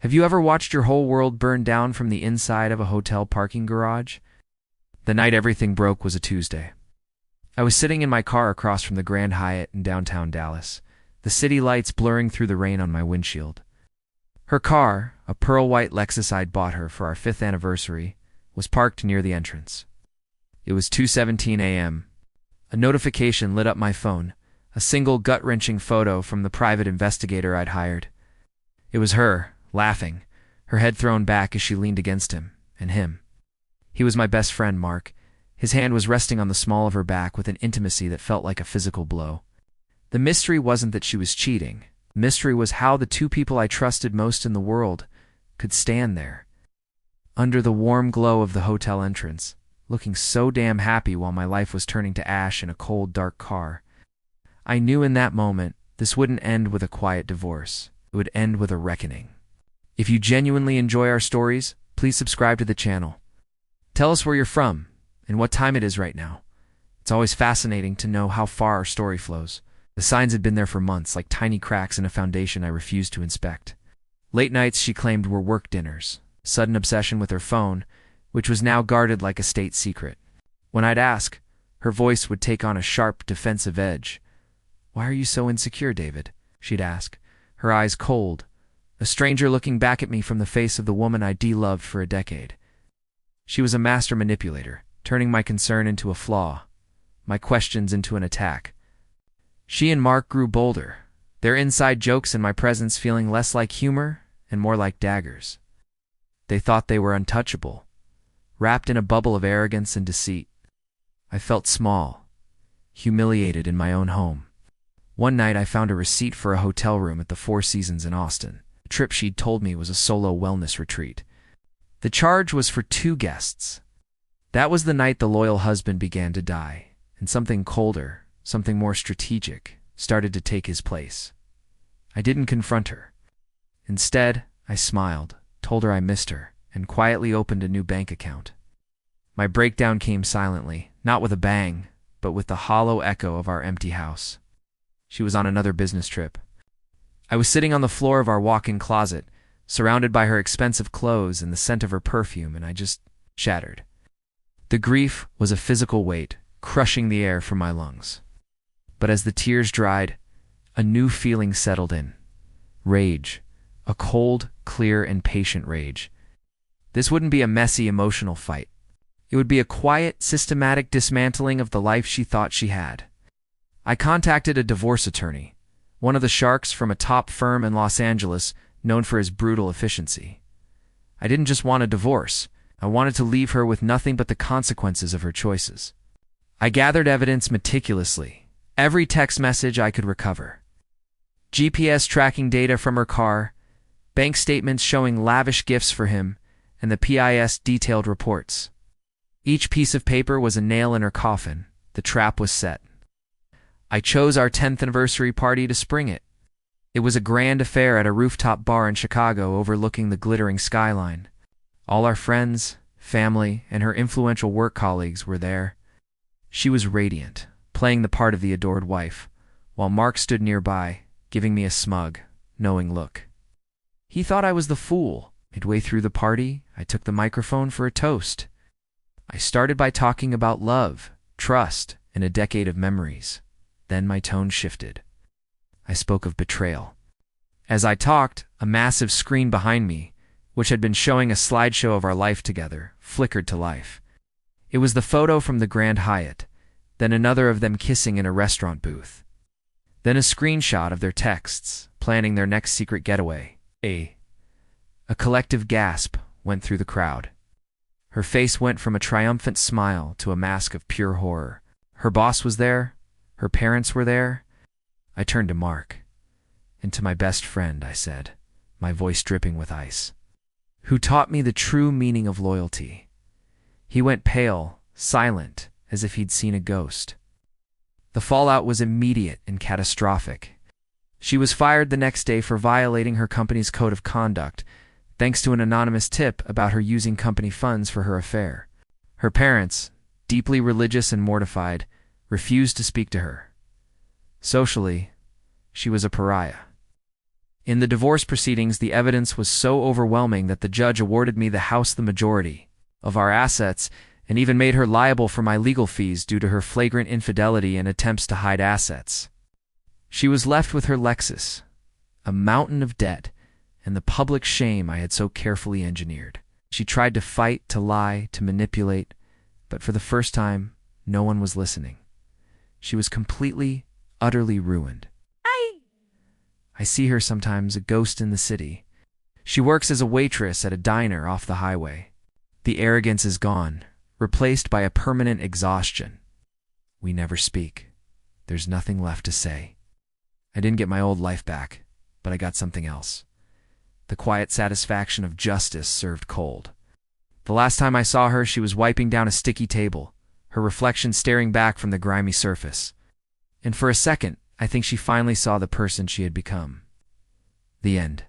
Have you ever watched your whole world burn down from the inside of a hotel parking garage? The night everything broke was a Tuesday. I was sitting in my car across from the Grand Hyatt in downtown Dallas, the city lights blurring through the rain on my windshield. Her car, a pearl-white Lexus I'd bought her for our 5th anniversary, was parked near the entrance. It was 2:17 a.m. A notification lit up my phone, a single gut-wrenching photo from the private investigator I'd hired. It was her, laughing, her head thrown back as she leaned against him, and him. He was my best friend, Mark. His hand was resting on the small of her back with an intimacy that felt like a physical blow. The mystery wasn't that she was cheating. The mystery was how the two people I trusted most in the world could stand there, under the warm glow of the hotel entrance, looking so damn happy while my life was turning to ash in a cold, dark car. I knew in that moment this wouldn't end with a quiet divorce. It would end with a reckoning. If you genuinely enjoy our stories, please subscribe to the channel. Tell us where you're from and what time it is right now. It's always fascinating to know how far our story flows. The signs had been there for months, like tiny cracks in a foundation I refused to inspect. Late nights, she claimed, were work dinners. Sudden obsession with her phone, which was now guarded like a state secret. When I'd ask, her voice would take on a sharp, defensive edge. "Why are you so insecure, David?" she'd ask, her eyes cold, a stranger looking back at me from the face of the woman I'd loved for a decade. She was a master manipulator, turning my concern into a flaw, my questions into an attack. She and Mark grew bolder, their inside jokes in my presence feeling less like humor and more like daggers. They thought they were untouchable, wrapped in a bubble of arrogance and deceit. I felt small, humiliated in my own home. One night I found a receipt for a hotel room at the Four Seasons in Austin. The trip she'd told me was a solo wellness retreat. The charge was for 2 guests. That was the night the loyal husband began to die, and something colder, something more strategic, started to take his place. I didn't confront her. Instead, I smiled, told her I missed her, and quietly opened a new bank account. My breakdown came silently, not with a bang, but with the hollow echo of our empty house. She was on another business trip. I was sitting on the floor of our walk-in closet, surrounded by her expensive clothes and the scent of her perfume, and I just shattered. The grief was a physical weight, crushing the air from my lungs. But as the tears dried, a new feeling settled in. Rage. A cold, clear, and patient rage. This wouldn't be a messy, emotional fight. It would be a quiet, systematic dismantling of the life she thought she had. I contacted a divorce attorney, one of the sharks from a top firm in Los Angeles known for his brutal efficiency. I didn't just want a divorce. I wanted to leave her with nothing but the consequences of her choices. I gathered evidence meticulously, every text message I could recover. GPS tracking data from her car, bank statements showing lavish gifts for him, and the PIS detailed reports. Each piece of paper was a nail in her coffin. The trap was set. I chose our 10th anniversary party to spring it. It was a grand affair at a rooftop bar in Chicago overlooking the glittering skyline. All our friends, family, and her influential work colleagues were there. She was radiant, playing the part of the adored wife, while Mark stood nearby, giving me a smug, knowing look. He thought I was the fool. Midway through the party, I took the microphone for a toast. I started by talking about love, trust, and a decade of memories. Then my tone shifted. I spoke of betrayal. As I talked, a massive screen behind me, which had been showing a slideshow of our life together, flickered to life. It was the photo from the Grand Hyatt, then another of them kissing in a restaurant booth. Then a screenshot of their texts, planning their next secret getaway. A collective gasp went through the crowd. Her face went from a triumphant smile to a mask of pure horror. Her boss was there. Her parents were there. I turned to Mark. And to my best friend, I said, my voice dripping with ice, who taught me the true meaning of loyalty. He went pale, silent, as if he'd seen a ghost. The fallout was immediate and catastrophic. She was fired the next day for violating her company's code of conduct, thanks to an anonymous tip about her using company funds for her affair. Her parents, deeply religious and mortified, refused to speak to her. Socially, she was a pariah. In the divorce proceedings, the evidence was so overwhelming that the judge awarded me the house the majority of our assets and even made her liable for my legal fees due to her flagrant infidelity and attempts to hide assets. She was left with her Lexus, a mountain of debt, and the public shame I had so carefully engineered. She tried to fight, to lie, to manipulate, but for the first time, no one was listening. She was completely, utterly ruined. I see her sometimes, a ghost in the city. She works as a waitress at a diner off the highway. The arrogance is gone, replaced by a permanent exhaustion. We never speak. There's nothing left to say. I didn't get my old life back, but I got something else. The quiet satisfaction of justice served cold. The last time I saw her, she was wiping down a sticky table, her reflection staring back from the grimy surface. And for a second, I think she finally saw the person she had become. The end.